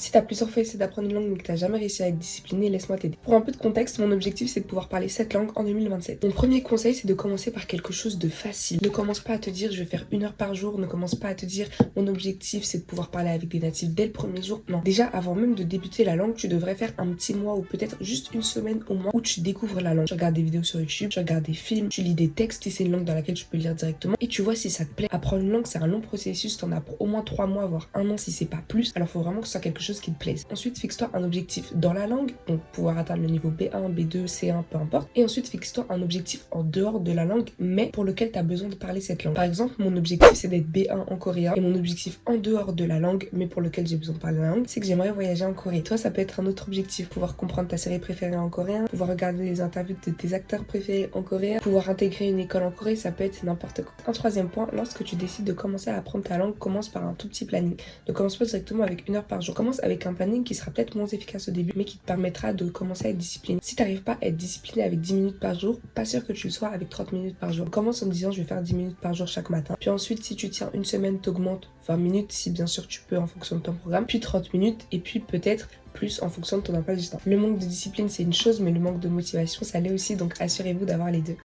Si t'as plusieurs fois essayé d'apprendre une langue mais que t'as jamais réussi à être discipliné, laisse-moi t'aider. Pour un peu de contexte, mon objectif c'est de pouvoir parler cette langue en 2027. Mon premier conseil c'est de commencer par quelque chose de facile. Ne commence pas à te dire je vais faire 1 heure par jour, ne commence pas à te dire mon objectif c'est de pouvoir parler avec des natifs dès le premier jour. Non, déjà avant même de débuter la langue, tu devrais faire un petit mois ou peut-être juste une semaine au moins où tu découvres la langue. Tu regardes des vidéos sur YouTube, tu regardes des films, tu lis des textes si c'est une langue dans laquelle tu peux lire directement et tu vois si ça te plaît. Apprendre une langue c'est un long processus, t'en as pour au moins 3 mois voire 1 an si c'est pas plus. Alors faut vraiment que ce soit quelque chose qui te plaise. Ensuite, fixe-toi un objectif dans la langue, donc pouvoir atteindre le niveau B1, B2, C1, peu importe. Et ensuite, fixe-toi un objectif en dehors de la langue, mais pour lequel tu as besoin de parler cette langue. Par exemple, mon objectif, c'est d'être B1 en coréen. Et mon objectif en dehors de la langue, mais pour lequel j'ai besoin de parler la langue, c'est que j'aimerais voyager en Corée. Toi, ça peut être un autre objectif, pouvoir comprendre ta série préférée en coréen, pouvoir regarder les interviews de tes acteurs préférés en coréen, pouvoir intégrer une école en Corée, ça peut être n'importe quoi. Un troisième point, lorsque tu décides de commencer à apprendre ta langue, commence par un tout petit planning. Ne commence pas directement avec 1 heure par jour. Commence avec un planning qui sera peut-être moins efficace au début, mais qui te permettra de commencer à être discipliné. Si tu n'arrives pas à être discipliné avec 10 minutes par jour, pas sûr que tu le sois avec 30 minutes par jour. Commence en te disant je vais faire 10 minutes par jour chaque matin. Puis ensuite, si tu tiens une semaine, t'augmentes 20 minutes, si bien sûr tu peux en fonction de ton programme. Puis 30 minutes, et puis peut-être plus en fonction de ton emploi du temps. Le manque de discipline, c'est une chose, mais le manque de motivation, ça l'est aussi, donc assurez-vous d'avoir les deux.